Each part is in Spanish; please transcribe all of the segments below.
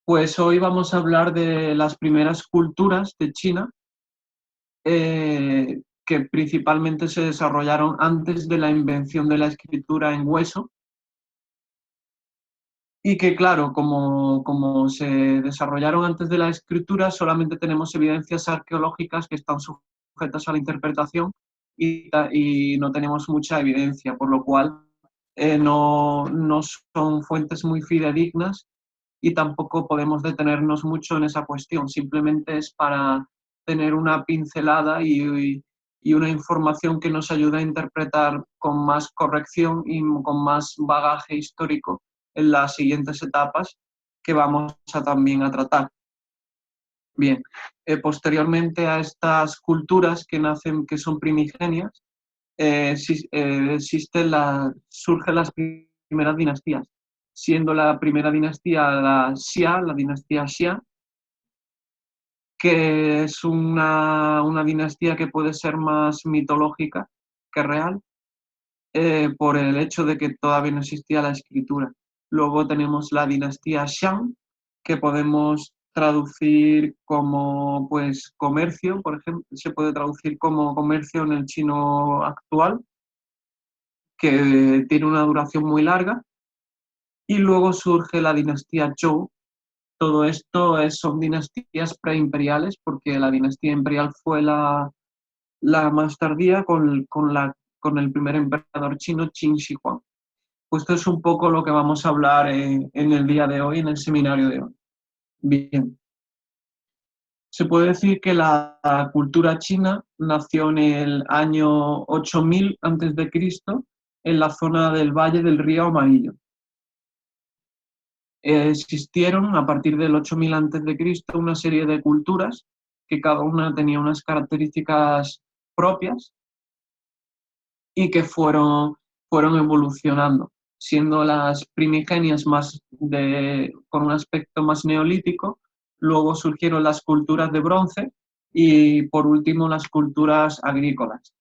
Pues hoy vamos a hablar de las primeras culturas de China, que principalmente se desarrollaron antes de la invención de la escritura en hueso y que, claro, como se desarrollaron antes de la escritura, solamente tenemos evidencias arqueológicas que están sujetas a la interpretación y no tenemos mucha evidencia, por lo cual no son fuentes muy fidedignas y tampoco podemos detenernos mucho en esa cuestión. Simplemente es para tener una pincelada y una información que nos ayude a interpretar con más corrección y con más bagaje histórico en las siguientes etapas que vamos a también a tratar. Bien, posteriormente a estas culturas que nacen, que son primigenias, surgen las primeras dinastías, siendo la primera dinastía la dinastía Xia, que es una dinastía que puede ser más mitológica que real, por el hecho de que todavía no existía la escritura. Luego tenemos la dinastía Shang, que podemos traducir como pues comercio, por ejemplo, se puede traducir como comercio en el chino actual, que tiene una duración muy larga. Y luego surge la dinastía Zhou. Todo esto son dinastías preimperiales, porque la dinastía imperial fue la más tardía con el primer emperador chino, Qin Shi Huang. Pues esto es un poco lo que vamos a hablar en el día de hoy, en el seminario de hoy. Bien, se puede decir que la cultura china nació en el año 8000 a.C. en la zona del Valle del Río Amarillo. Existieron a partir del 8000 a.C. una serie de culturas que cada una tenía unas características propias y que fueron evolucionando, siendo las primigenias con un aspecto más neolítico, luego surgieron las culturas de bronce y por último las culturas agrícolas.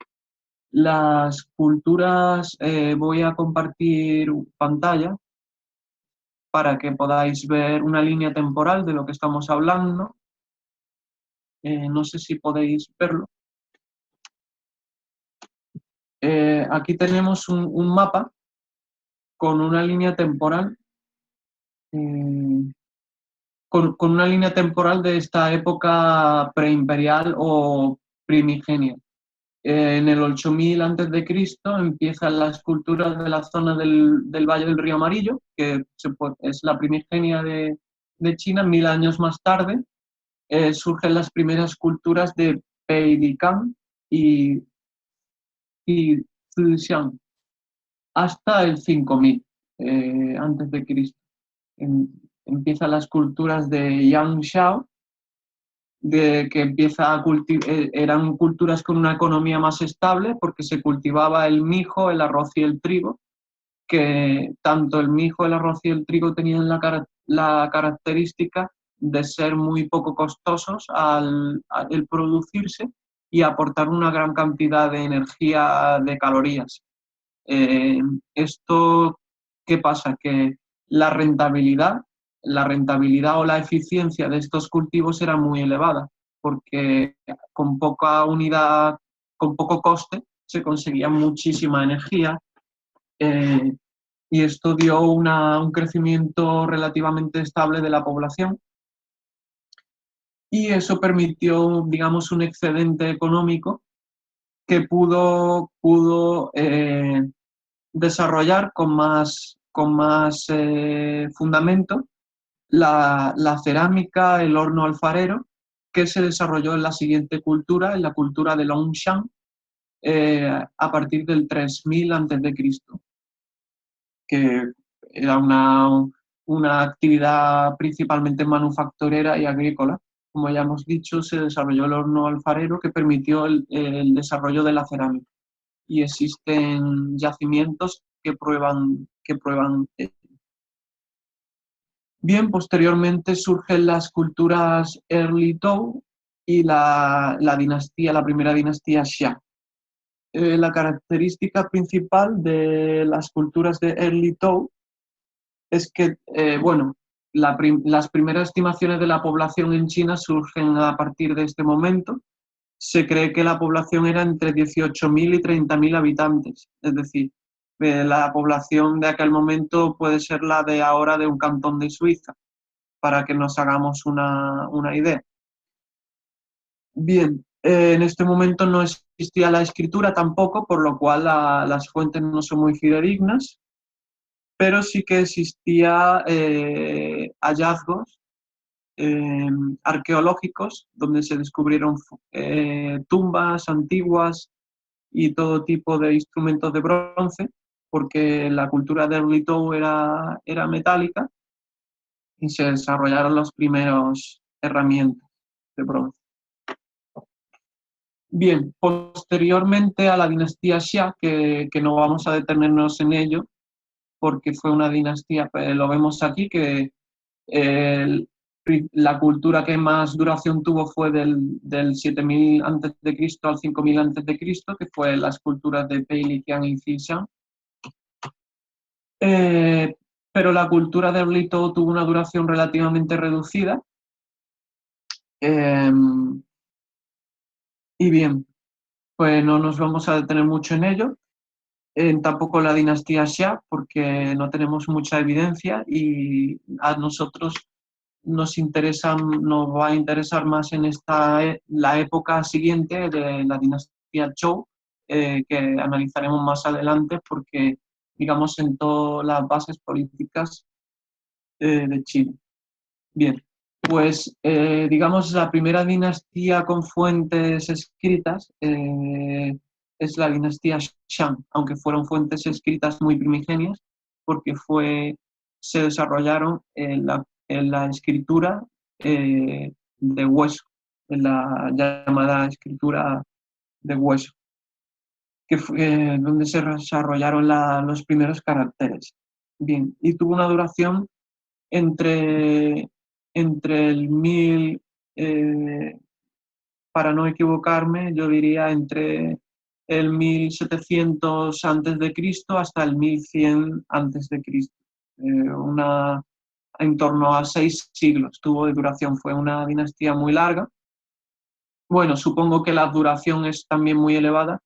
Las culturas, voy a compartir pantalla para que podáis ver una línea temporal de lo que estamos hablando. No sé si podéis verlo. Aquí tenemos un mapa con una línea temporal, eh, con una línea temporal de esta época preimperial o primigenia. En el 8000 a.C. empiezan las culturas de la zona del Valle del Río Amarillo, que es la primigenia de China. 1000 años más tarde surgen las primeras culturas de Peidikang y Fujian, hasta el 5000 antes de Cristo. Empiezan las culturas de Yangshao, que eran culturas con una economía más estable porque se cultivaba el mijo, el arroz y el trigo, que tanto el mijo, el arroz y el trigo tenían la característica de ser muy poco costosos al producirse y aportar una gran cantidad de energía, de calorías. Eh, Esto, ¿qué pasa? Que la rentabilidad, la rentabilidad o la eficiencia de estos cultivos era muy elevada, porque con poca unidad, con poco coste, se conseguía muchísima energía, eh, y esto dio un crecimiento relativamente estable de la población y eso permitió, digamos, un excedente económico que pudo desarrollar con más fundamento la cerámica, el horno alfarero, que se desarrolló en la siguiente cultura, en la cultura de Longshan, a partir del 3000 a.C., que era una actividad principalmente manufacturera y agrícola. Como ya hemos dicho, se desarrolló el horno alfarero que permitió el desarrollo de la cerámica. Y existen yacimientos que prueban. Bien, posteriormente surgen las culturas Early Tao y la primera dinastía Xia. La característica principal de las culturas de Early Tao es que, bueno, las primeras estimaciones de la población en China surgen a partir de este momento. Se cree que la población era entre 18.000 y 30.000 habitantes, es decir, la población de aquel momento puede ser la de ahora de un cantón de Suiza, para que nos hagamos una idea. Bien, en este momento no existía la escritura tampoco, por lo cual las fuentes no son muy fidedignas, pero sí que existía hallazgos arqueológicos donde se descubrieron tumbas antiguas y todo tipo de instrumentos de bronce, porque la cultura de Erlitou era metálica y se desarrollaron los primeros herramientas de bronce. Bien, posteriormente a la dinastía Xia, que no vamos a detenernos en ello, porque fue una dinastía, lo vemos aquí, que la cultura que más duración tuvo fue del 7000 a.C. al 5000 a.C., que fue las culturas de Peili, Qian y Xishan. Pero la cultura de Erlitou tuvo una duración relativamente reducida. Y bien, pues no nos vamos a detener mucho en ello. Tampoco la dinastía Xia, porque no tenemos mucha evidencia y a nosotros nos va a interesar más en la época siguiente de la dinastía Zhou, que analizaremos más adelante porque, digamos, sentó las bases políticas de China. Bien, pues digamos la primera dinastía con fuentes escritas es la dinastía Shang, aunque fueron fuentes escritas muy primigenias, porque se desarrollaron en la escritura de hueso, en la llamada escritura de hueso, que fue donde se desarrollaron los primeros caracteres. Bien, y tuvo una duración entre, entre el 1000, para no equivocarme, yo diría entre el 1700 a.C. hasta el 1100 a.C. En torno a 6 siglos tuvo de duración. Fue una dinastía muy larga. Bueno, supongo que la duración es también muy elevada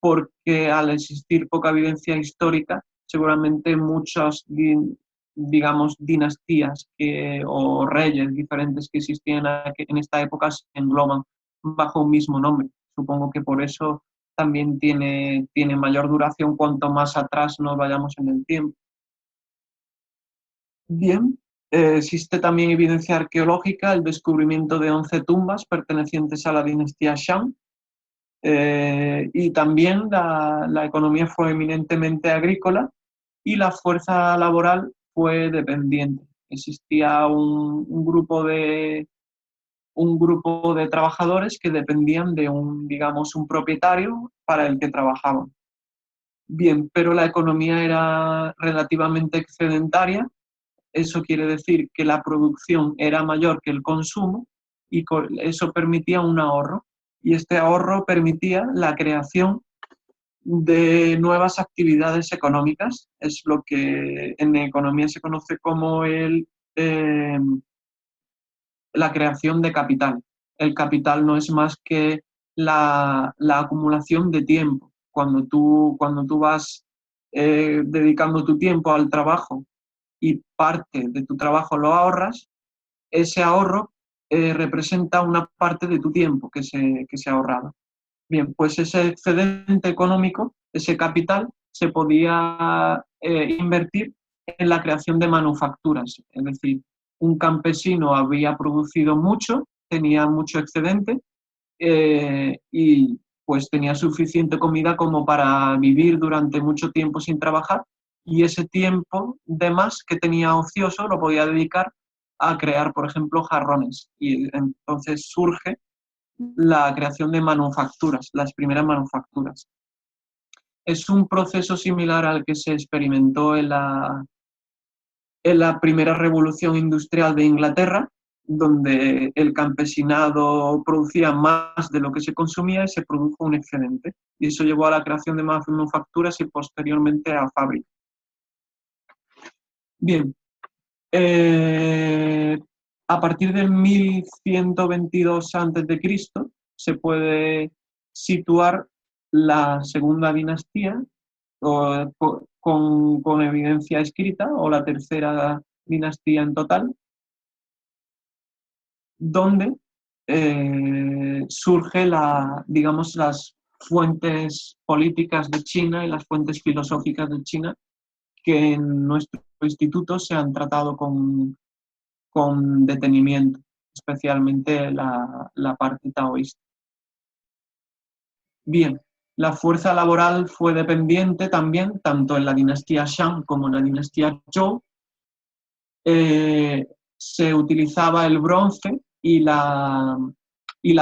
porque al existir poca evidencia histórica, seguramente muchas, digamos, dinastías o reyes diferentes que existían en esta época se engloban bajo un mismo nombre. Supongo que por eso también tiene mayor duración cuanto más atrás nos vayamos en el tiempo. Bien, existe también evidencia arqueológica, el descubrimiento de 11 tumbas pertenecientes a la dinastía Shang. Y también la economía fue eminentemente agrícola y la fuerza laboral fue dependiente. Existía un grupo de trabajadores que dependían de digamos, un propietario para el que trabajaban. Bien, pero la economía era relativamente excedentaria. Eso quiere decir que la producción era mayor que el consumo y eso permitía un ahorro. Y este ahorro permitía la creación de nuevas actividades económicas. Es lo que en economía se conoce como la creación de capital. El capital no es más que la acumulación de tiempo. Cuando tú vas dedicando tu tiempo al trabajo y parte de tu trabajo lo ahorras, ese ahorro representa una parte de tu tiempo que se ha ahorrado. Bien, pues ese excedente económico, ese capital, se podía invertir en la creación de manufacturas. Es decir, un campesino había producido mucho, tenía mucho excedente y pues tenía suficiente comida como para vivir durante mucho tiempo sin trabajar, y ese tiempo de más que tenía ocioso lo podía dedicar a crear, por ejemplo, jarrones. Y entonces surge la creación de manufacturas, las primeras manufacturas. Es un proceso similar al que se experimentó en la primera revolución industrial de Inglaterra, donde el campesinado producía más de lo que se consumía y se produjo un excedente. Y eso llevó a la creación de manufacturas y posteriormente a fábricas. Bien, Eh, a partir del 1122 a.C. se puede situar la segunda dinastía con evidencia escrita, o la tercera dinastía en total, donde surge digamos, las fuentes políticas de China y las fuentes filosóficas de China, que en nuestro instituto se han tratado con detenimiento, especialmente la parte taoísta. Bien, la fuerza laboral fue dependiente también, tanto en la dinastía Shang como en la dinastía Zhou. Se utilizaba el bronce y la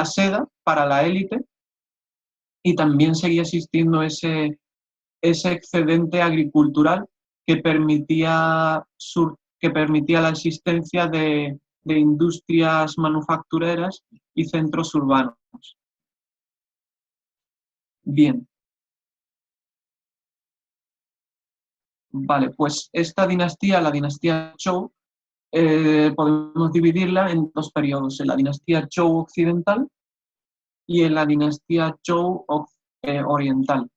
seda para la élite, y también seguía existiendo ese excedente agricultural que permitía la existencia de industrias manufactureras y centros urbanos. Bien, vale, pues esta dinastía, la dinastía Zhou, podemos dividirla en dos periodos: en la dinastía Zhou occidental y en la dinastía Zhou oriental.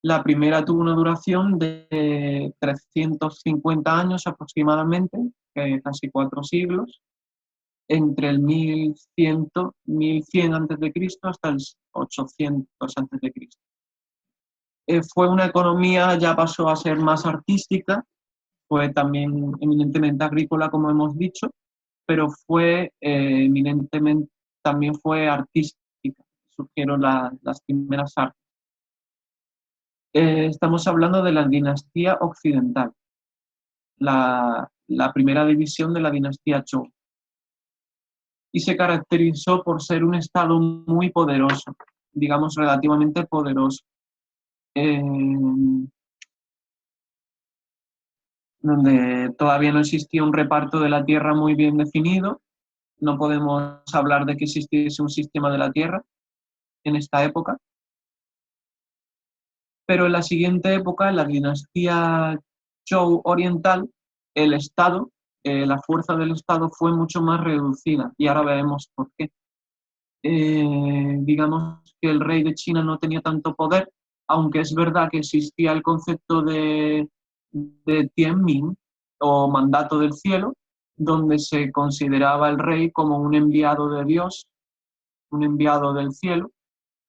La primera tuvo una duración de 350 años aproximadamente, casi 4 siglos, entre el 1100 a.C. hasta el 800 a.C. Fue una economía, ya pasó a ser más artística, fue también eminentemente agrícola, como hemos dicho, pero fue eminentemente, también fue artística, surgieron las primeras artes. Estamos hablando de la dinastía occidental, la primera división de la dinastía Zhou, y se caracterizó por ser un estado muy poderoso, digamos relativamente poderoso, donde todavía no existía un reparto de la tierra muy bien definido. No podemos hablar de que existiese un sistema de la tierra en esta época, pero en la siguiente época, en la dinastía Zhou oriental, el Estado, la fuerza del Estado fue mucho más reducida, y ahora veremos por qué. Digamos que el rey de China no tenía tanto poder, aunque es verdad que existía el concepto de Tianmin, o mandato del cielo, donde se consideraba el rey como un enviado de Dios, un enviado del cielo,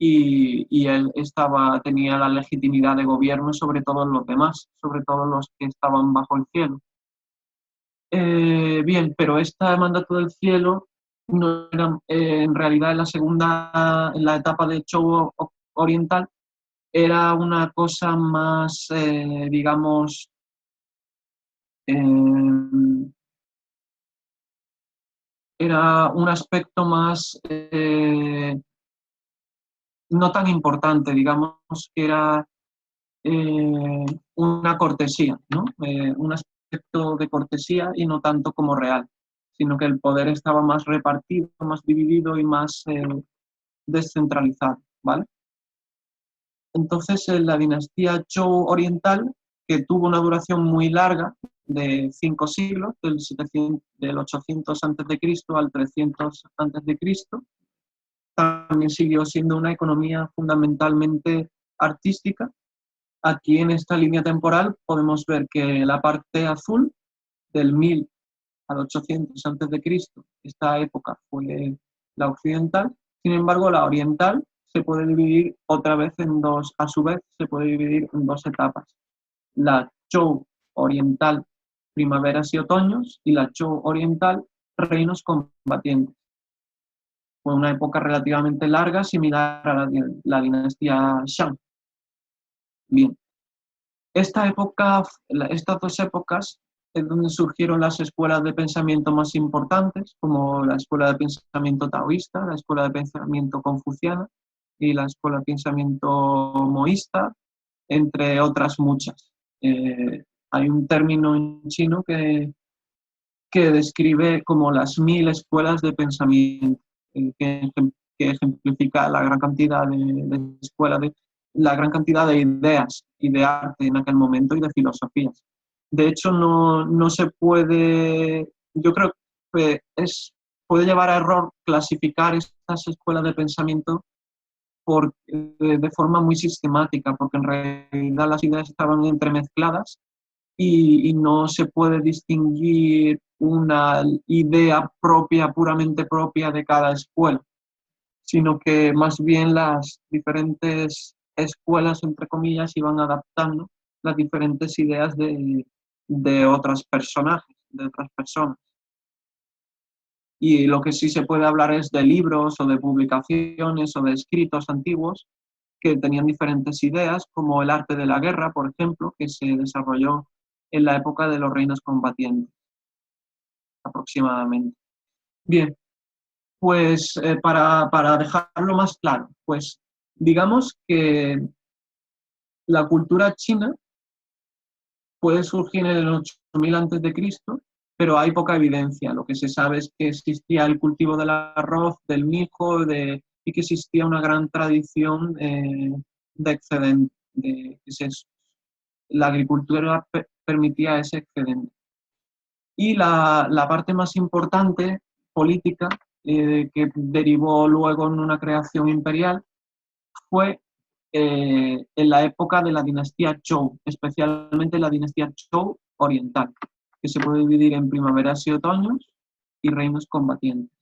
y él tenía la legitimidad de gobierno sobre todos los demás, sobre todos los que estaban bajo el cielo. Bien, pero este mandato del cielo no era, en realidad en la etapa de Zhou oriental, era una cosa más, digamos, era un aspecto más no tan importante, digamos que era una cortesía, ¿no? Un aspecto de cortesía, y no tanto como real, sino que el poder estaba más repartido, más dividido y más descentralizado, ¿vale? Entonces, en la dinastía Zhou oriental, que tuvo una duración muy larga, de 5 siglos, del 800 a.C. al 300 a.C., también siguió siendo una economía fundamentalmente artística. Aquí en esta línea temporal podemos ver que la parte azul, del 1000 al 800 a.C., esta época fue la occidental. Sin embargo, la oriental se puede dividir otra vez en dos, a su vez se puede dividir en dos etapas: la Zhou oriental, primaveras y otoños, y la Zhou oriental, reinos combatientes. Fue una época relativamente larga, similar a la dinastía Shang. Bien, estas dos épocas es donde surgieron las escuelas de pensamiento más importantes, como la escuela de pensamiento taoísta, la escuela de pensamiento confuciana y la escuela de pensamiento moísta, entre otras muchas. Hay un término en chino que describe como las 1000 escuelas de pensamiento, que ejemplifica la gran cantidad de escuelas, la gran cantidad de ideas y de arte en aquel momento, y de filosofías. De hecho, no se puede, yo creo que puede llevar a error clasificar estas escuelas de pensamiento de forma muy sistemática, porque en realidad las ideas estaban entremezcladas y no se puede distinguir una idea propia, puramente propia de cada escuela, sino que más bien las diferentes escuelas, entre comillas, iban adaptando las diferentes ideas de otros personajes, de otras personas. Y lo que sí se puede hablar es de libros o de publicaciones o de escritos antiguos que tenían diferentes ideas, como el arte de la guerra, por ejemplo, que se desarrolló en la época de los reinos combatientes, aproximadamente. Bien, pues para dejarlo más claro, pues digamos que la cultura china puede surgir en el 8000 a.C., pero hay poca evidencia. Lo que se sabe es que existía el cultivo del arroz, del mijo, y que existía una gran tradición de excedente. La agricultura permitía ese excedente. Y la parte más importante, política, que derivó luego en una creación imperial, fue en la época de la dinastía Zhou, especialmente la dinastía Zhou oriental, que se puede dividir en primaveras y otoños y reinos combatientes.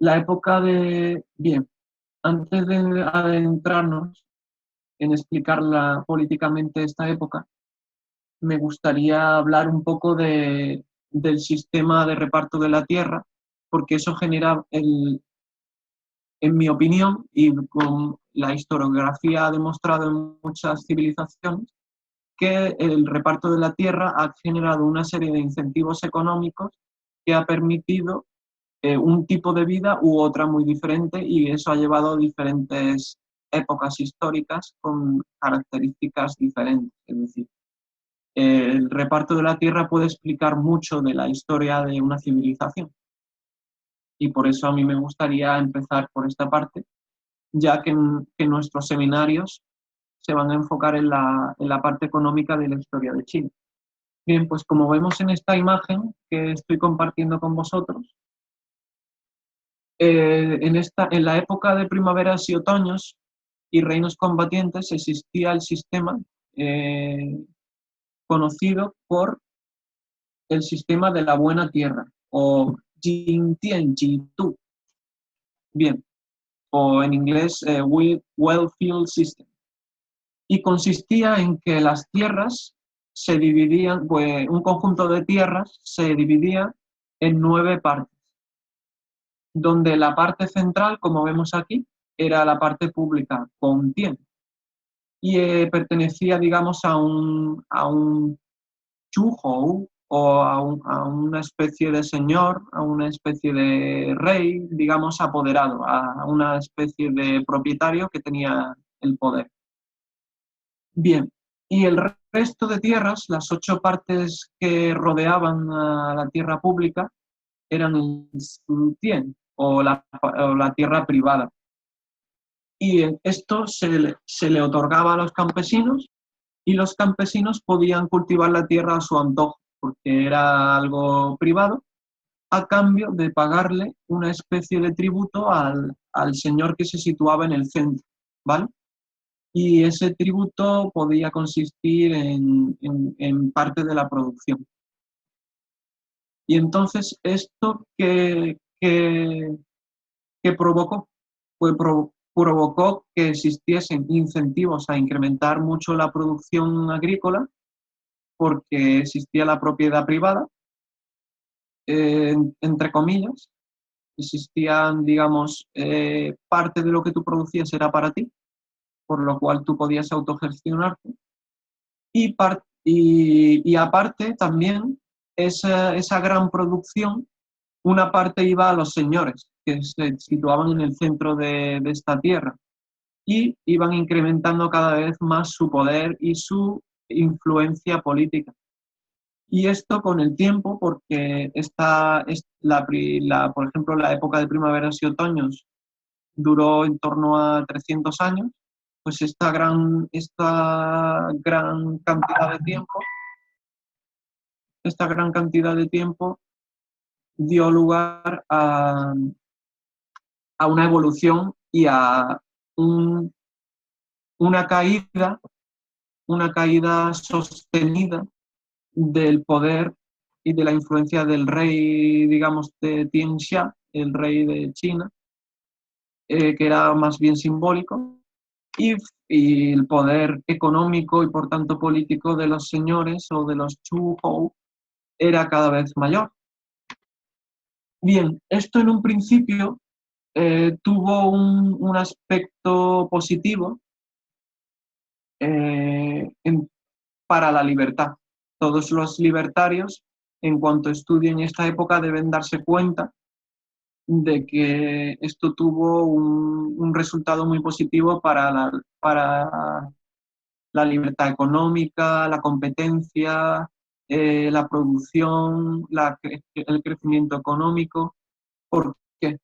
La época de... Bien, antes de adentrarnos en explicar políticamente esta época, me gustaría hablar un poco del sistema de reparto de la tierra, porque eso genera, en mi opinión, y con la historiografía ha demostrado en muchas civilizaciones, que el reparto de la tierra ha generado una serie de incentivos económicos que ha permitido un tipo de vida u otra muy diferente, y eso ha llevado a diferentes épocas históricas con características diferentes. Es decir, el reparto de la tierra puede explicar mucho de la historia de una civilización. Y por eso a mí me gustaría empezar por esta parte, ya que nuestros seminarios se van a enfocar en la parte económica de la historia de China. Bien, pues como vemos en esta imagen que estoy compartiendo con vosotros, en la época de primaveras y otoños y reinos combatientes existía el sistema conocido por el sistema de la buena tierra, o Jingtianjitu, bien, o en inglés Well-Field System. Y consistía en que las tierras se dividían, pues un conjunto de tierras se dividía en 9 partes, donde la parte central, como vemos aquí, era la parte pública, con tiempo, y pertenecía, digamos, a un chujo o a una especie de señor, a una especie de rey, digamos, apoderado, a una especie de propietario que tenía el poder. Bien, y el resto de tierras, las 8 partes que rodeaban a la tierra pública, eran el sutien, o la tierra privada. Y esto se le otorgaba a los campesinos, y los campesinos podían cultivar la tierra a su antojo, porque era algo privado, a cambio de pagarle una especie de tributo al señor que se situaba en el centro, ¿vale? Y ese tributo podía consistir en parte de la producción. Y entonces esto que provocó, provocó que existiesen incentivos a incrementar mucho la producción agrícola, porque existía la propiedad privada, entre comillas, existían, digamos, parte de lo que tú producías era para ti, por lo cual tú podías autogestionarte, y aparte también esa gran producción, una parte iba a los señores que se situaban en el centro de esta tierra, y iban incrementando cada vez más su poder y su influencia política. Y esto con el tiempo, porque por ejemplo, la época de primaveras y otoños duró en torno a 300 años, pues esta gran cantidad de tiempo esta gran cantidad de tiempo dio lugar a una evolución y a una caída sostenida del poder y de la influencia del rey, digamos, de Tianxia, el rey de China, que era más bien simbólico, y el poder económico y por tanto político de los señores o de los Zhuhou era cada vez mayor. Bien, esto en un principio tuvo un aspecto positivo para la libertad. Todos los libertarios, en cuanto estudien esta época, deben darse cuenta de que esto tuvo un resultado muy positivo para la libertad económica, la competencia, la producción, el crecimiento económico. ¿Por qué?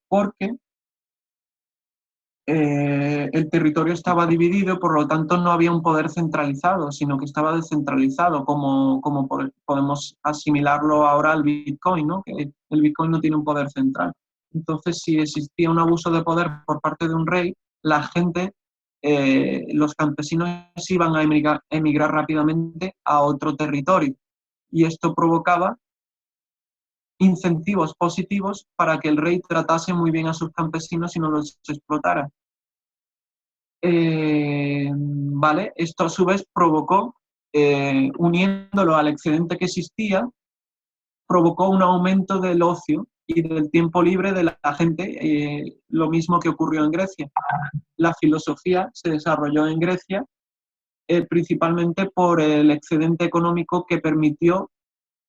Porque el territorio estaba dividido, por lo tanto no había un poder centralizado, sino que estaba descentralizado, como podemos asimilarlo ahora al Bitcoin, ¿no? Que el Bitcoin no tiene un poder central. Entonces, si existía un abuso de poder por parte de un rey, la gente, los campesinos iban a emigrar rápidamente a otro territorio. Y esto provocaba incentivos positivos para que el rey tratase muy bien a sus campesinos y no los explotara. ¿Vale? Esto a su vez provocó, uniéndolo al excedente que existía, provocó un aumento del ocio y del tiempo libre de la gente, lo mismo que ocurrió en Grecia. La filosofía se desarrolló en Grecia principalmente por el excedente económico que permitió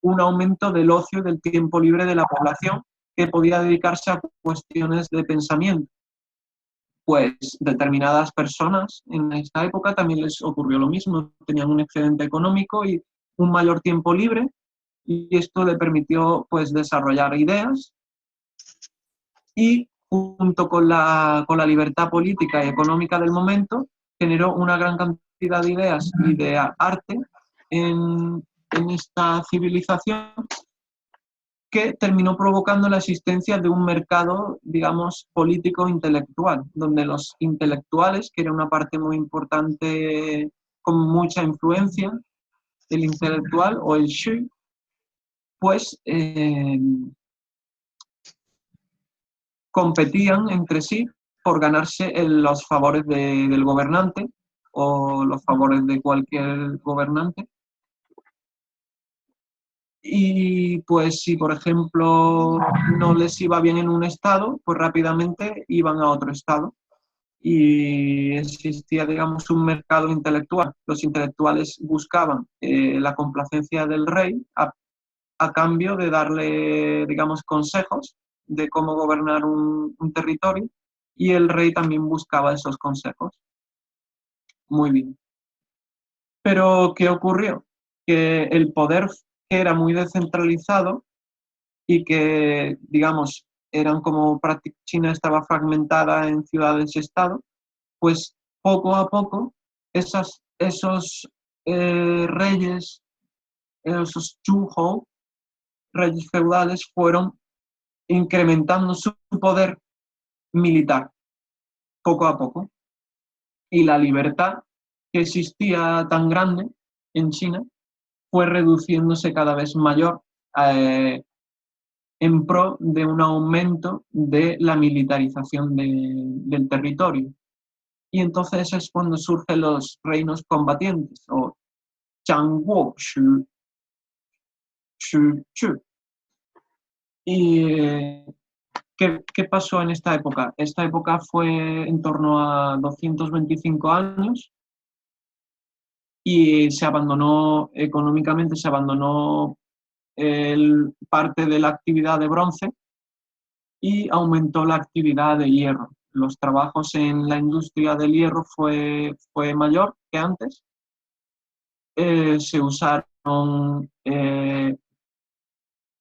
un aumento del ocio y del tiempo libre de la población que podía dedicarse a cuestiones de pensamiento. Pues determinadas personas en esta época también les ocurrió lo mismo, tenían un excedente económico y un mayor tiempo libre, y esto le permitió pues desarrollar ideas, y junto con la libertad política y económica del momento generó una gran cantidad de ideas y de arte en esta civilización, que terminó provocando la existencia de un mercado, digamos, político-intelectual, donde los intelectuales, que era una parte muy importante con mucha influencia, el intelectual o el shui, pues competían entre sí por ganarse los favores del gobernante o los favores de cualquier gobernante. Y pues si, por ejemplo, no les iba bien en un estado, pues rápidamente iban a otro estado. Y existía, digamos, un mercado intelectual. Los intelectuales buscaban la complacencia del rey a cambio de darle, digamos, consejos de cómo gobernar un territorio, y el rey también buscaba esos consejos. Muy bien. Pero, ¿qué ocurrió? Que el poder, que era muy descentralizado y que, digamos, eran como China estaba fragmentada en ciudades y estados, pues poco a poco esos reyes, esos Zhuhou, reyes feudales, fueron incrementando su poder militar poco a poco. Y la libertad que existía tan grande en China fue reduciéndose cada vez mayor en pro de un aumento de la militarización del territorio. Y entonces es cuando surgen los reinos combatientes, o Changguo Shu, Shu, Shu. ¿Y qué pasó en esta época? Esta época fue en torno a 225 años, y se abandonó económicamente, se abandonó parte de la actividad de bronce y aumentó la actividad de hierro. Los trabajos en la industria del hierro fue mayor que antes. Se usaron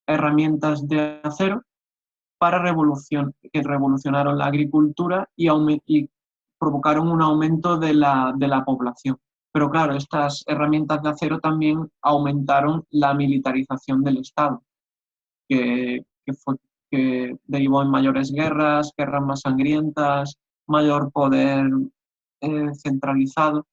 herramientas de acero que revolucionaron la agricultura y provocaron un aumento de la población. Pero claro, estas herramientas de acero también aumentaron la militarización del Estado, que derivó en mayores guerras, guerras más sangrientas, mayor poder centralizado.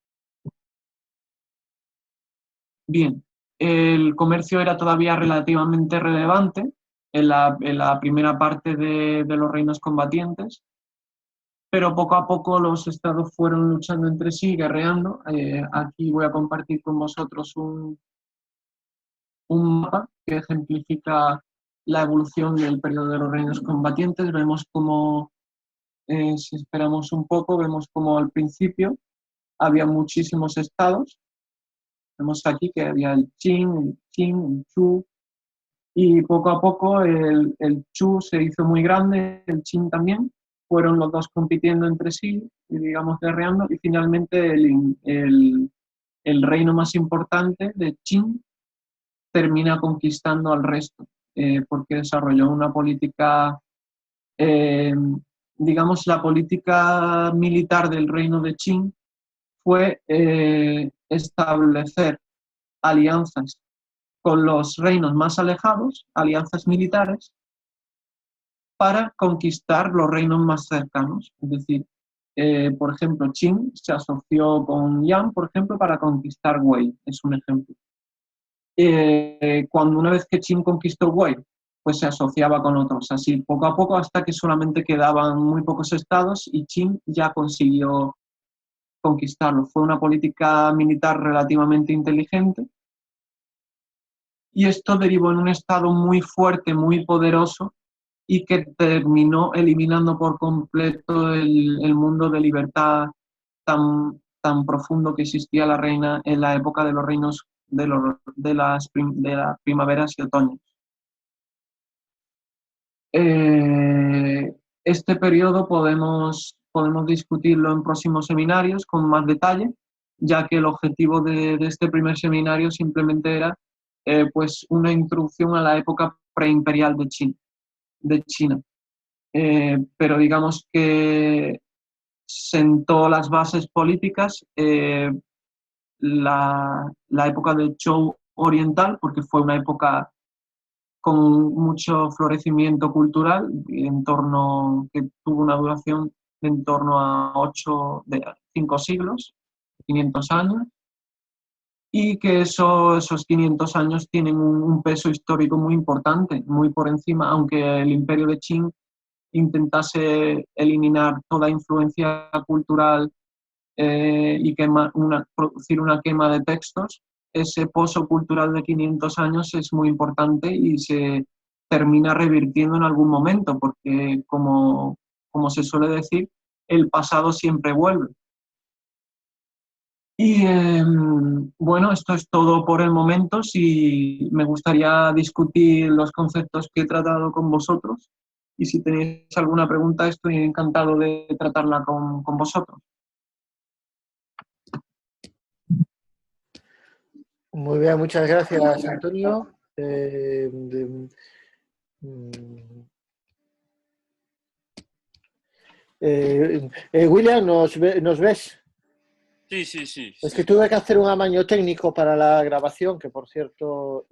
Bien, el comercio era todavía relativamente relevante en la primera parte de los reinos combatientes, pero poco a poco los estados fueron luchando entre sí, guerreando. Aquí voy a compartir con vosotros un mapa que ejemplifica la evolución del periodo de los reinos combatientes. Vemos como, si esperamos un poco, vemos como al principio había muchísimos estados. Vemos aquí que había el Qin, el Chu, y poco a poco el Chu se hizo muy grande, el Qin también. Fueron los dos compitiendo entre sí, y digamos guerreando, y finalmente el reino más importante de Qin termina conquistando al resto, porque desarrolló una política, eh, digamos, la política militar del reino de Qin fue establecer alianzas con los reinos más alejados, alianzas militares, para conquistar los reinos más cercanos. Es decir, por ejemplo, Qin se asoció con Yan, por ejemplo, para conquistar Wei, es un ejemplo. Cuando una vez que Qin conquistó Wei, pues se asociaba con otros, así poco a poco hasta que solamente quedaban muy pocos estados y Qin ya consiguió conquistarlo. Fue una política militar relativamente inteligente y esto derivó en un estado muy fuerte, muy poderoso y que terminó eliminando por completo el mundo de libertad tan profundo que existía la reina en la época de los reinos de las primaveras y otoños. Este periodo podemos discutirlo en próximos seminarios con más detalle, ya que el objetivo de este primer seminario simplemente era pues una introducción a la época preimperial de China. Pero digamos que sentó las bases políticas la época del Zhou oriental, porque fue una época con mucho florecimiento cultural, que tuvo una duración de en torno a 5 siglos, 500 años, y que esos 500 años tienen un peso histórico muy importante, muy por encima, aunque el imperio de Qin intentase eliminar toda influencia cultural y producir una quema de textos, ese pozo cultural de 500 años es muy importante y se termina revirtiendo en algún momento, porque como se suele decir, el pasado siempre vuelve. Y bueno, esto es todo por el momento. Si me gustaría discutir los conceptos que he tratado con vosotros y si tenéis alguna pregunta, estoy encantado de tratarla con vosotros. Muy bien, muchas gracias, Antonio. William, ¿nos ves? Sí, sí, sí. Es que tuve que hacer un amaño técnico para la grabación, que por cierto...